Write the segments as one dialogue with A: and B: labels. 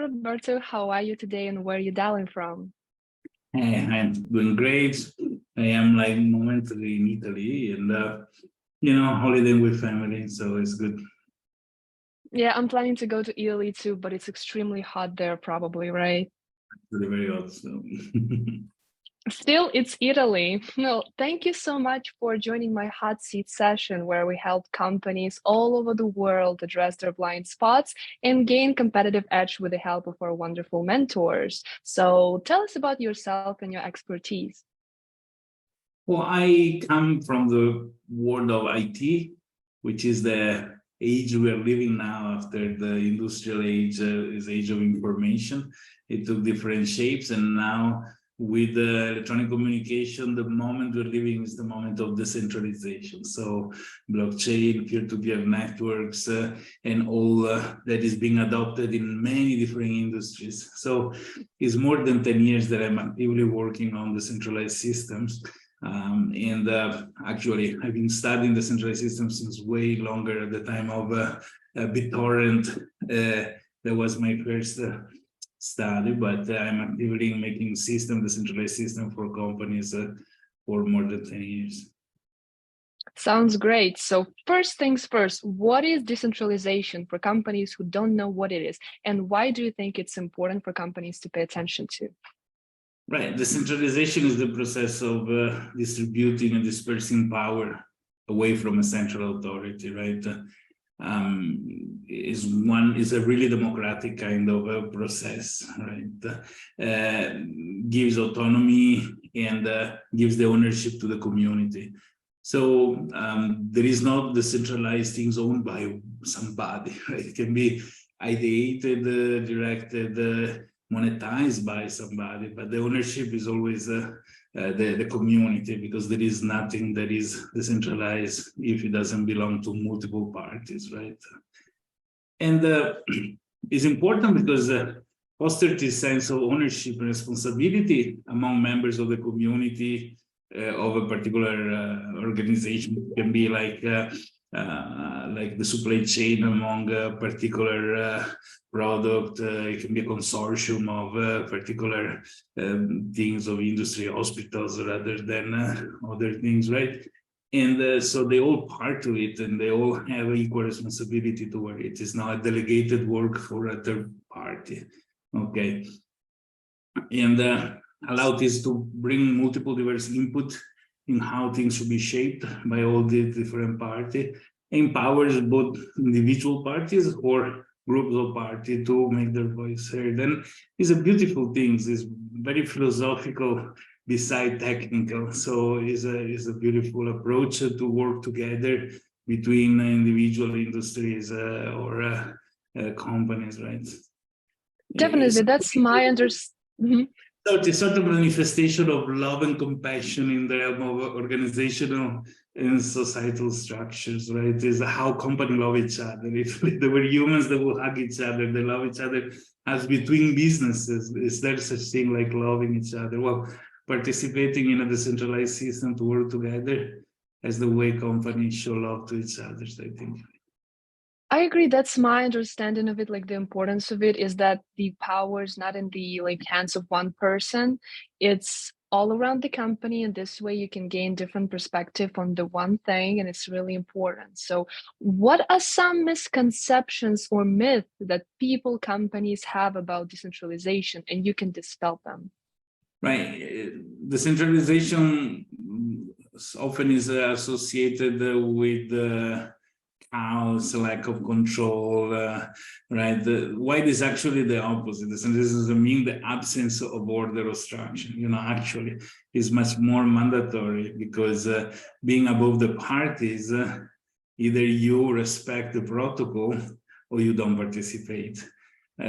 A: Roberto. How are you today and where are you dialing from?
B: Hey, I'm doing great. I am like momentarily in Italy and, holidaying with family, so it's good.
A: Yeah, I'm planning to go to Italy too, but it's extremely hot there probably, right?
B: Really very hot, so.
A: Still, it's Italy. No, thank you so much for joining my hot seat session where we help companies all over the world address their blind spots and gain competitive edge with the help of our wonderful mentors. So tell us about yourself and your expertise.
B: Well, I come from the world of IT, which is the age we are living now after the industrial age is age of information. It took different shapes, and now with electronic communication, the moment we're living is the moment of decentralization. So blockchain, peer-to-peer networks, and all that is being adopted in many different industries. So it's more than 10 years that I'm actively working on decentralized systems. Actually, I've been studying decentralized systems since way longer. At the time of BitTorrent, that was my first study, but I'm actively making decentralized system for companies for more than 10 years.
A: Sounds great. So first things first, what is decentralization for companies who don't know what it is? And why do you think it's important for companies to pay attention to?
B: Right. Decentralization is the process of distributing and dispersing power away from a central authority, right? Is a really democratic kind of a process, right? Gives autonomy and gives the ownership to the community. So there is not decentralized things owned by somebody, right? It can be ideated, directed, monetized by somebody, but the ownership is always the community, because there is nothing that is decentralized if it doesn't belong to multiple parties, right? And it's important because fosters this sense of ownership and responsibility among members of the community of a particular organization. It can be like the supply chain among a particular product. It can be a consortium of particular things of industry, hospitals, rather than other things, right? And so they all part of it, and they all have equal responsibility toward it. It's not a delegated work for a third party, okay? And allow this to bring multiple diverse input in how things should be shaped by all the different parties, empowers both individual parties or groups of parties to make their voice heard. And it's a beautiful thing. It's very philosophical beside technical. So it's a beautiful approach to work together between individual industries or companies, right?
A: Definitely, that's my understanding.
B: So it's a sort of manifestation of love and compassion in the realm of organizational and societal structures, right? Is how companies love each other. If there were humans that would hug each other, they love each other as between businesses. Is there such thing like loving each other? Well, participating in a decentralized system to work together as the way companies show love to each other, I think.
A: I agree. That's my understanding of it. Like the importance of it is that the power is not in the hands of one person. It's all around the company, and this way you can gain different perspective on the one thing, and it's really important. So what are some misconceptions or myths that companies have about decentralization, and you can dispel them?
B: Right. Decentralization often is associated with chaos, lack of control, right? Why is actually the opposite? This doesn't mean the absence of order or structure. Actually, is much more mandatory, because being above the parties, either you respect the protocol or you don't participate.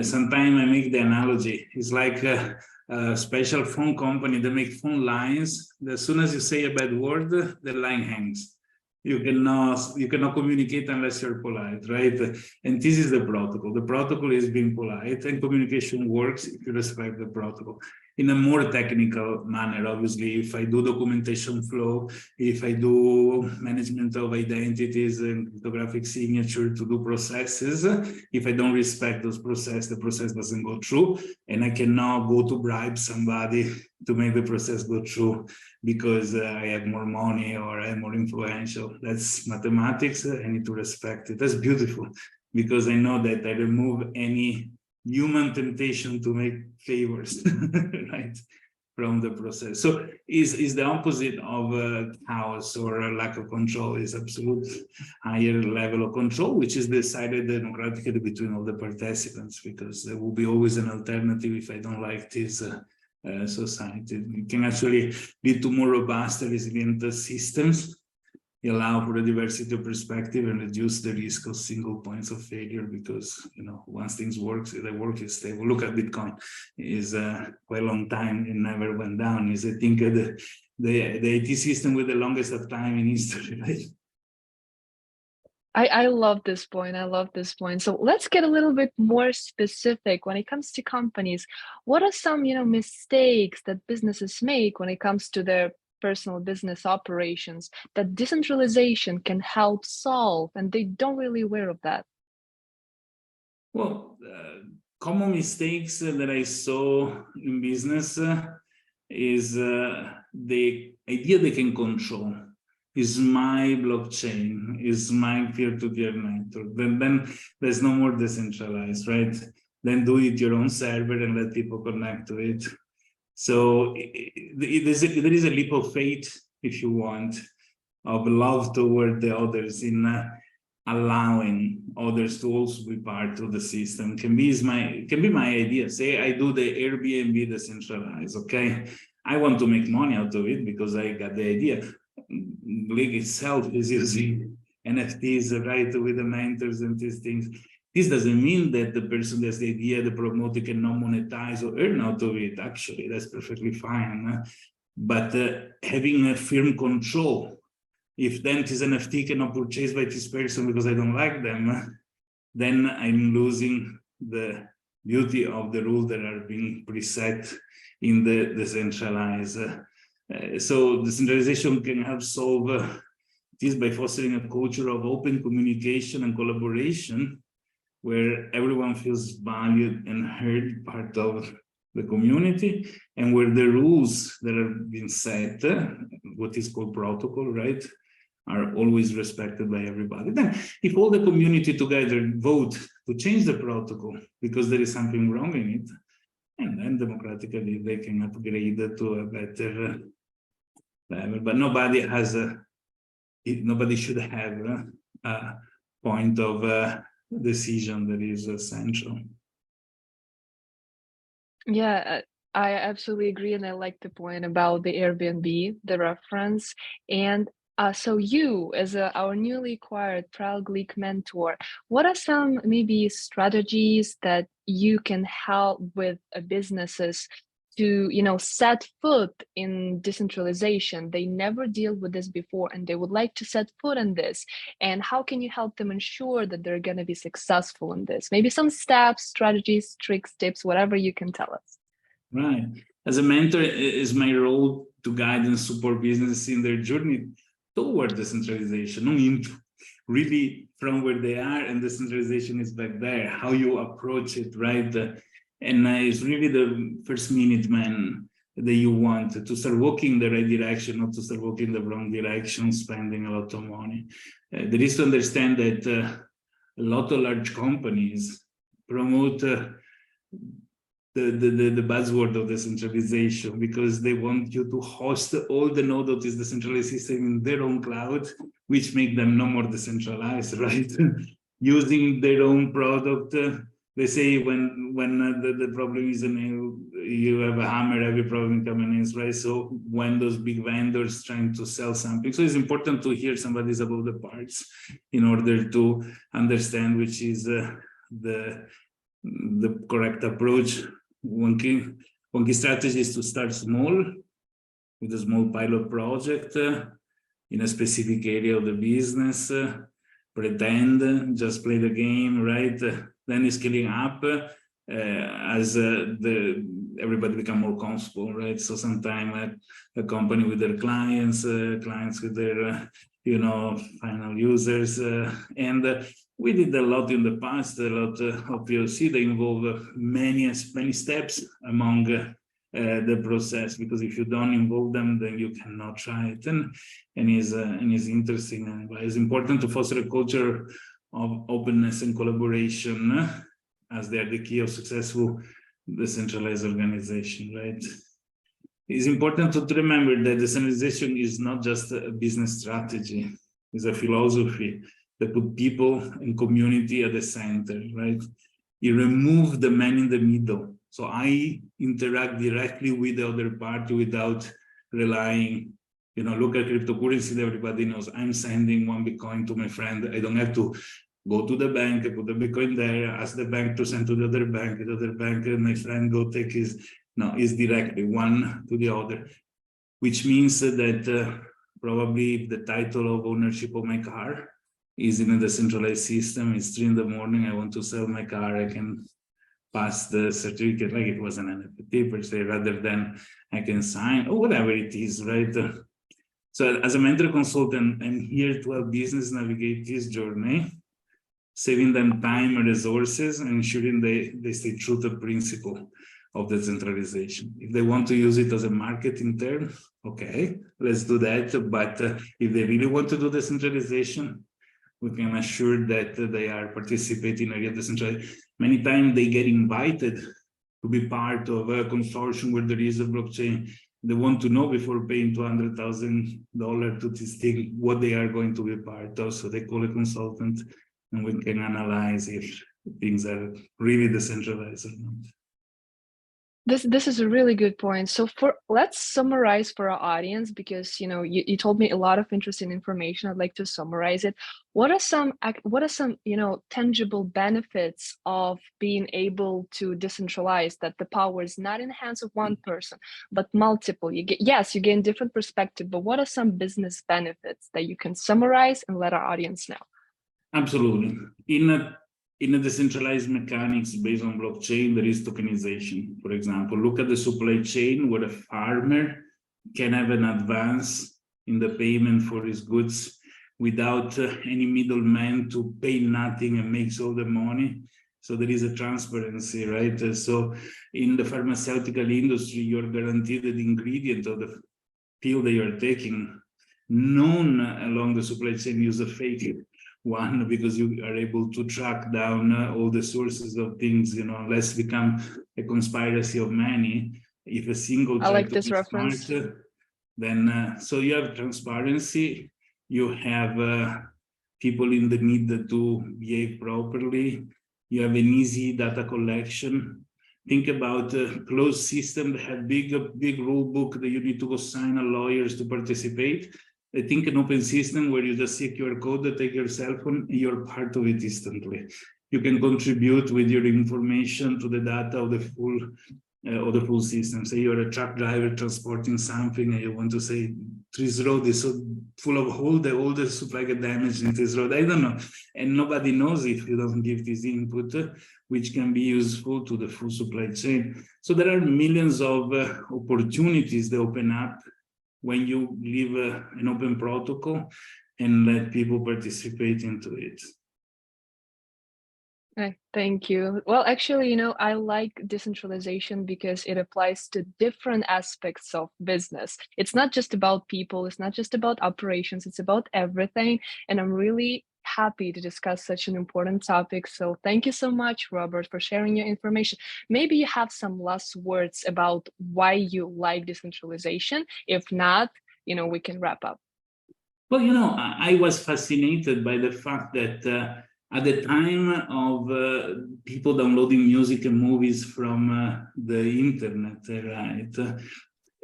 B: Sometimes I make the analogy. It's like a special phone company that make phone lines. As soon as you say a bad word, the line hangs. You cannot communicate unless you're polite, right? And this is the protocol. The protocol is being polite, and communication works if you respect the protocol. in a more technical manner. Obviously, if I do documentation flow, if I do management of identities and cryptographic signature to do processes, if I don't respect those processes, the process doesn't go through, and I cannot go to bribe somebody to make the process go through because I have more money or I'm more influential. That's mathematics. I need to respect it. That's beautiful, because I know that I remove any human temptation to make favors, right, from the process. So is the opposite of chaos or a lack of control, is absolute higher level of control, which is decided democratically between all the participants, because there will be always an alternative if I don't like this society. It can actually lead to more robust, resilient systems, allow for a diversity of perspective, and reduce the risk of single points of failure, because once things work, the work is stable. Look at Bitcoin, is quite a long time, it never went down. Is I think the IT system with the longest uptime in history, right?
A: I love this point. I love this point. So let's get a little bit more specific when it comes to companies. What are some, mistakes that businesses make when it comes to their personal business operations that decentralization can help solve, and they don't really aware of that?
B: Well, common mistakes that I saw in business is the idea they can control. Is my blockchain, is my peer-to-peer network. Then there's no more decentralized, right? Then do it your own server and let people connect to it. So there is a leap of faith, if you want, of love toward the others in allowing others to also be part of the system. Can be my idea. Say I do the Airbnb decentralized, okay? I want to make money out of it because I got the idea. League itself is using NFTs, right, with the mentors and these things. This doesn't mean that the person that's the idea, the promoter, cannot monetize or earn out of it. Actually, that's perfectly fine. But having a firm control, if then this NFT cannot purchased by this person because I don't like them, then I'm losing the beauty of the rules that are being preset in the decentralized. So decentralization can help solve this by fostering a culture of open communication and collaboration, where everyone feels valued and heard, part of the community, and where the rules that have been set, what is called protocol, right, are always respected by everybody. Then, if all the community together vote to change the protocol because there is something wrong in it, and then democratically they can upgrade to a better level. But nobody should have a point of decision that is essential.
A: Yeah, I absolutely agree, and I like the point about the Airbnb, the reference. And so you, as our newly acquired Proud Gleek mentor, what are some maybe strategies that you can help with businesses to, set foot in decentralization? They never deal with this before, and they would like to set foot in this. And how can you help them ensure that they're going to be successful in this? Maybe some steps, strategies, tricks, tips, whatever you can tell us.
B: Right. As a mentor, it is my role to guide and support businesses in their journey toward decentralization, not into really from where they are, and decentralization is back there, how you approach it, right? And it's really the first minute man that you want to start walking in the right direction, not to start walking in the wrong direction, spending a lot of money. There is to understand that a lot of large companies promote the buzzword of decentralization because they want you to host all the node of this decentralized system in their own cloud, which make them no more decentralized, right? Using their own product. They say when the problem is a nail, you have a hammer, every problem coming in, right? So when those big vendors trying to sell something, so it's important to hear somebody's above the parts in order to understand which is the correct approach. One key strategy is to start small with a small pilot project in a specific area of the business. Pretend, just play the game, right? Then scaling up as the everybody become more comfortable, right? So sometimes a company with their clients, clients with their, final users. And we did a lot in the past, a lot of POC. They involve many steps among the process, because if you don't involve them, then you cannot try it. And is interesting, and it's important to foster a culture of openness and collaboration, as they are the key of successful decentralized organization, right? It's important to remember that decentralization is not just a business strategy, it's a philosophy that put people and community at the center, right? You remove the man in the middle. So I interact directly with the other party without relying, look at cryptocurrency, everybody knows I'm sending one Bitcoin to my friend. I don't have to go to the bank, put the Bitcoin there, ask the bank to send to the other bank, and my friend go take his, no, it's directly one to the other, which means that probably if the title of ownership of my car is in a decentralized system, it's 3 a.m, I want to sell my car, I can pass the certificate like it was an NFT per se, rather than I can sign or whatever it is, right? So as a mentor consultant, I'm here to help business navigate this journey, saving them time and resources, and ensuring they stay true to the principle of decentralization. If they want to use it as a marketing term, okay, let's do that. But if they really want to do decentralization, we can assure that they are participating in a real decentralized. Many times they get invited to be part of a consortium where there is a blockchain. They want to know before paying $200,000 to this thing what they are going to be part of. So they call a consultant, and we can analyze if things are really decentralized or not.
A: This is a really good point. So let's summarize for our audience, because you told me a lot of interesting information. I'd like to summarize it. What are some tangible benefits of being able to decentralize, that the power is not in the hands of one person but multiple? You gain different perspective, but what are some business benefits that you can summarize and let our audience know?
B: Absolutely. In a decentralized mechanics based on blockchain, there is tokenization. For example, look at the supply chain where a farmer can have an advance in the payment for his goods without any middleman to pay nothing and makes all the money. So there is a transparency, right? So in the pharmaceutical industry, you're guaranteed the ingredient of the pill that you're taking. None along the supply chain use a fake one, because you are able to track down all the sources of things, unless become a conspiracy of many. If a single
A: I like this reference.
B: Smart, then so you have transparency, you have people in the need to behave properly, you have an easy data collection. Think about a closed system that have big rule book that you need to go sign a lawyers to participate. I think an open system where you just see a QR code, take your cell phone, you're part of it instantly. You can contribute with your information to the data of the full system. Say you're a truck driver transporting something, and you want to say this road is so full of holes, all the supply get damaged in this road. I don't know, and nobody knows if you don't give this input, which can be useful to the full supply chain. So there are millions of opportunities that open up when you leave an open protocol and let people participate into it.
A: Thank you. Well, actually, I like decentralization because it applies to different aspects of business. It's not just about people, it's not just about operations, it's about everything. And I'm really happy to discuss such an important topic. So thank you so much, Robert, for sharing your information. Maybe you have some last words about why you like decentralization. If not, we can wrap up.
B: Well, I was fascinated by the fact that at the time of people downloading music and movies from the internet, right?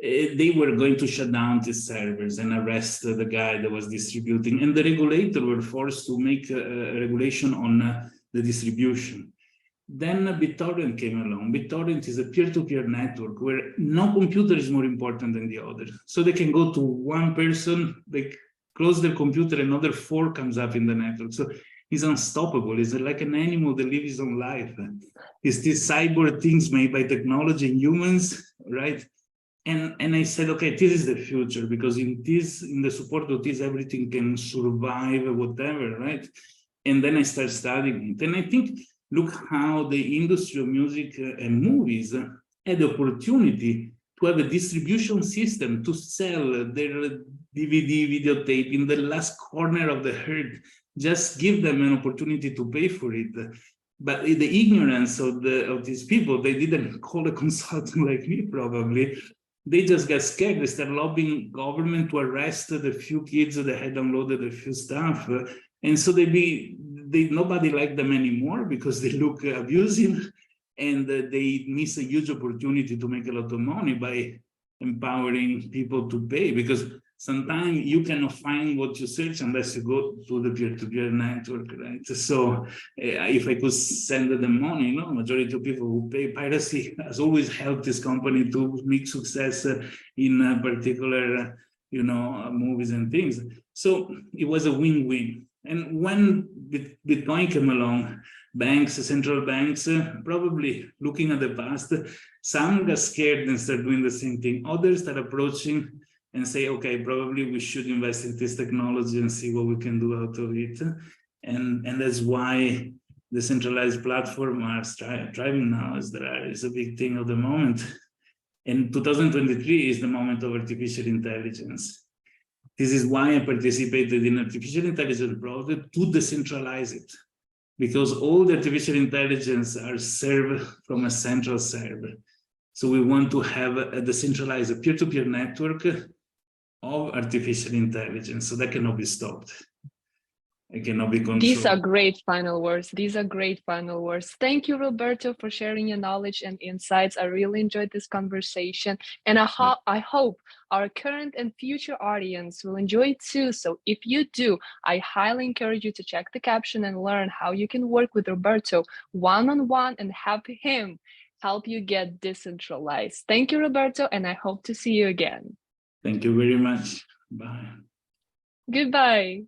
B: They were going to shut down the servers and arrest the guy that was distributing, and the regulator were forced to make a regulation on the distribution. Then BitTorrent came along. BitTorrent is a peer-to-peer network where no computer is more important than the other. So they can go to one person, they close their computer, another 4 comes up in the network. So is unstoppable. It's like an animal that lives its own life. It's these cyborg things made by technology and humans, right? And I said, okay, this is the future, because in the support of this, everything can survive, whatever, right? And then I started studying it. And I think, look how the industry of music and movies had the opportunity to have a distribution system to sell their DVD videotape in the last corner of the earth. Just give them an opportunity to pay for it. But the ignorance of these people, they didn't call a consultant like me, probably. They just got scared. They started lobbying government to arrest the few kids that had downloaded a few stuff. And so nobody liked them anymore because they look abusive, and they miss a huge opportunity to make a lot of money by empowering people to pay, because sometimes you cannot find what you search unless you go to the peer-to-peer network, right? So if I could send them money, majority of people who pay. Piracy has always helped this company to make success in particular, movies and things. So it was a win-win. And when Bitcoin came along, banks, central banks, probably looking at the past, some got scared and started doing the same thing. Others started approaching and say, okay, probably we should invest in this technology and see what we can do out of it. And that's why the centralized platform are thriving now, as there is a big thing of the moment. And 2023 is the moment of artificial intelligence. This is why I participated in artificial intelligence project to decentralize it, because all the artificial intelligence are served from a central server. So we want to have a decentralized peer-to-peer network of artificial intelligence, so that cannot be stopped. It cannot be controlled.
A: These are great final words. These are great final words. Thank you, Roberto, for sharing your knowledge and insights. I really enjoyed this conversation, and I hope our current and future audience will enjoy it too. So if you do, I highly encourage you to check the caption and learn how you can work with Roberto one-on-one and have him help you get decentralized. Thank you, Roberto, and I hope to see you again.
B: Thank you very much. Bye.
A: Goodbye.